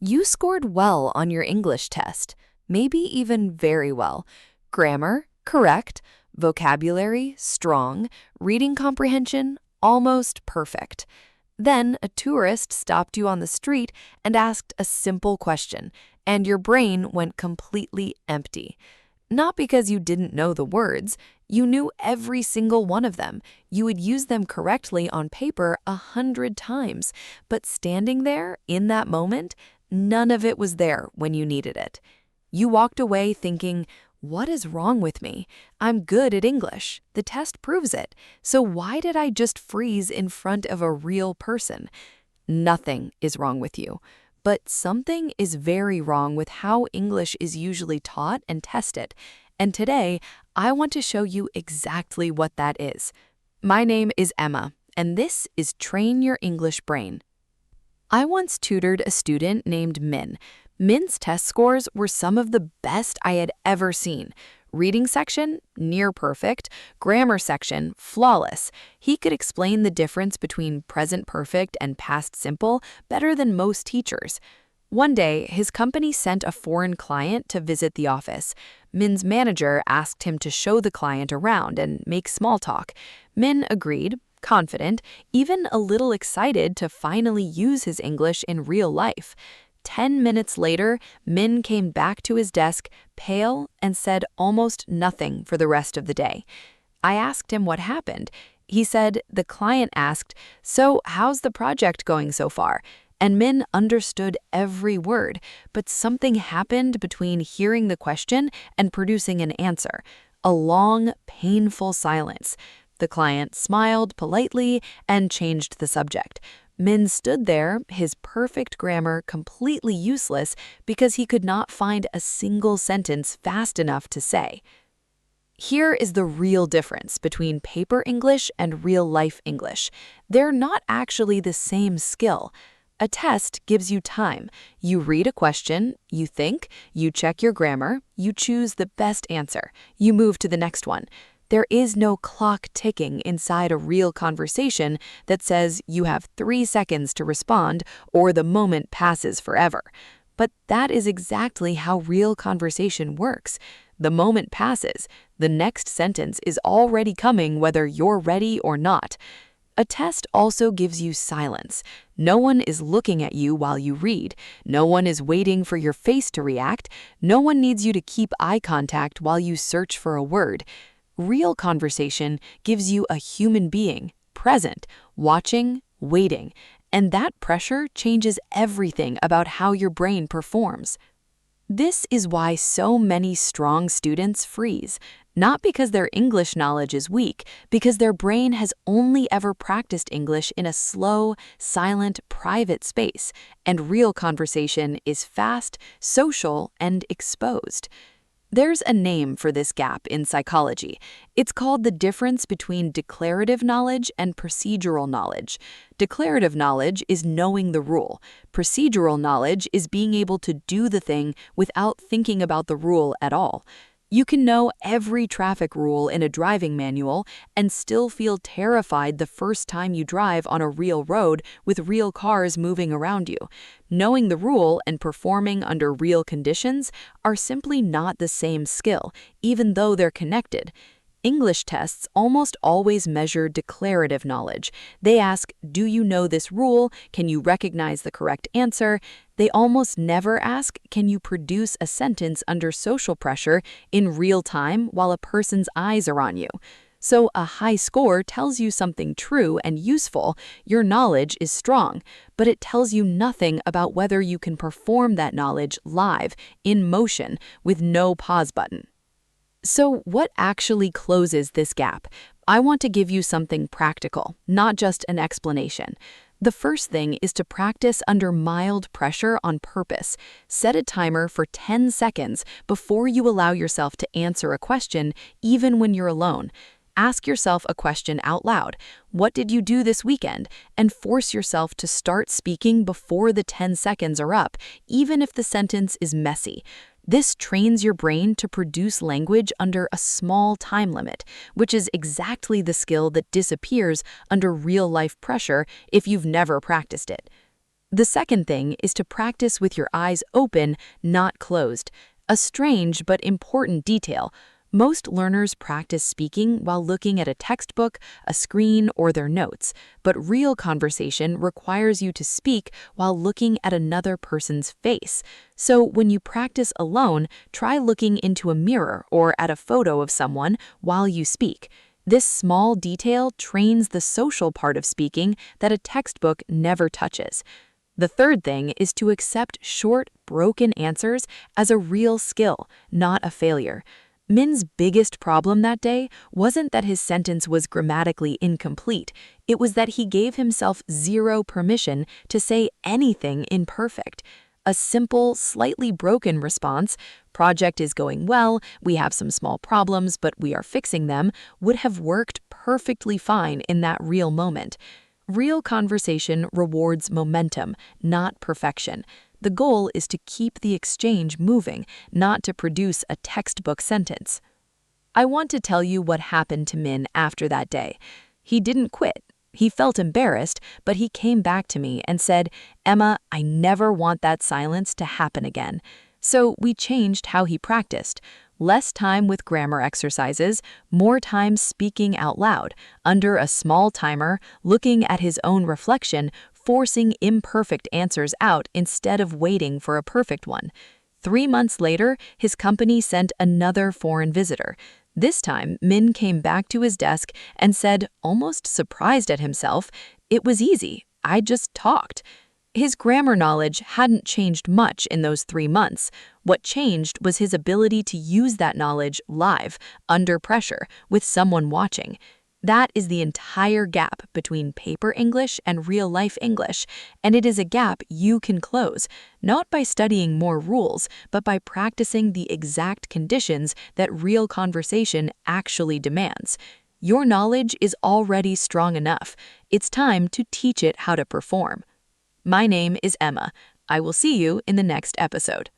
You scored well on your English test, maybe even very well. Grammar, correct. Vocabulary, strong. Reading comprehension, almost perfect. Then a tourist stopped you on the street and asked a simple question, and your brain went completely empty. Not because you didn't know the words, you knew every single one of them. You would use them correctly on paper 100 times, but standing there in that moment, none of it was there when you needed it. You walked away thinking, what is wrong with me? I'm good at English. The test proves it. So why did I just freeze in front of a real person? Nothing is wrong with you. But something is very wrong with how English is usually taught and tested. And today, I want to show you exactly what that is. My name is Emma, and this is Train Your English Brain. I once tutored a student named Minh. Minh's test scores were some of the best I had ever seen. Reading section, near perfect. Grammar section, flawless. He could explain the difference between present perfect and past simple better than most teachers. One day, his company sent a foreign client to visit the office. Minh's manager asked him to show the client around and make small talk. Minh agreed, confident, even a little excited to finally use his English in real life. 10 minutes later, Minh came back to his desk, pale, and said almost nothing for the rest of the day. I asked him what happened. He said the client asked, "So how's the project going so far?" And Minh understood every word, but something happened between hearing the question and producing an answer. A long, painful silence. The client smiled politely and changed the subject. Minh stood there, his perfect grammar completely useless because he could not find a single sentence fast enough to say. Here is the real difference between paper English and real-life English. They're not actually the same skill. A test gives you time. You read a question, you think, you check your grammar, you choose the best answer, you move to the next one. There is no clock ticking inside a real conversation that says you have 3 seconds to respond or the moment passes forever. But that is exactly how real conversation works. The moment passes, the next sentence is already coming whether you're ready or not. A test also gives you silence. No one is looking at you while you read. No one is waiting for your face to react. No one needs you to keep eye contact while you search for a word. Real conversation gives you a human being, present, watching, waiting, and that pressure changes everything about how your brain performs. This is why so many strong students freeze, not because their English knowledge is weak, because their brain has only ever practiced English in a slow, silent, private space, and real conversation is fast, social, and exposed. There's a name for this gap in psychology. It's called the difference between declarative knowledge and procedural knowledge. Declarative knowledge is knowing the rule. Procedural knowledge is being able to do the thing without thinking about the rule at all. You can know every traffic rule in a driving manual and still feel terrified the first time you drive on a real road with real cars moving around you. Knowing the rule and performing under real conditions are simply not the same skill, even though they're connected. English tests almost always measure declarative knowledge. They ask, do you know this rule? Can you recognize the correct answer? They almost never ask, can you produce a sentence under social pressure in real time while a person's eyes are on you? So a high score tells you something true and useful, your knowledge is strong, but it tells you nothing about whether you can perform that knowledge live, in motion, with no pause button. So what actually closes this gap? I want to give you something practical, not just an explanation. The first thing is to practice under mild pressure on purpose. Set a timer for 10 seconds before you allow yourself to answer a question, even when you're alone. Ask yourself a question out loud. What did you do this weekend? And force yourself to start speaking before the 10 seconds are up, even if the sentence is messy. This trains your brain to produce language under a small time limit, which is exactly the skill that disappears under real-life pressure if you've never practiced it. The second thing is to practice with your eyes open, not closed. A strange but important detail. Most learners practice speaking while looking at a textbook, a screen, or their notes, but real conversation requires you to speak while looking at another person's face. So when you practice alone, try looking into a mirror or at a photo of someone while you speak. This small detail trains the social part of speaking that a textbook never touches. The third thing is to accept short, broken answers as a real skill, not a failure. Min's biggest problem that day wasn't that his sentence was grammatically incomplete, it was that he gave himself zero permission to say anything imperfect. A simple, slightly broken response, "Project is going well, we have some small problems, but we are fixing them," would have worked perfectly fine in that real moment. Real conversation rewards momentum, not perfection. The goal is to keep the exchange moving, not to produce a textbook sentence. I want to tell you what happened to Min after that day. He didn't quit. He felt embarrassed, but he came back to me and said, "Emma, I never want that silence to happen again." So we changed how he practiced. Less time with grammar exercises, more time speaking out loud, under a small timer, looking at his own reflection, forcing imperfect answers out instead of waiting for a perfect one. 3 months later, his company sent another foreign visitor. This time, Min came back to his desk and said, almost surprised at himself, "It was easy. I just talked." His grammar knowledge hadn't changed much in those 3 months. What changed was his ability to use that knowledge live, under pressure, with someone watching. That is the entire gap between paper English and real-life English, and it is a gap you can close, not by studying more rules, but by practicing the exact conditions that real conversation actually demands. Your knowledge is already strong enough. It's time to teach it how to perform. My name is Emma. I will see you in the next episode.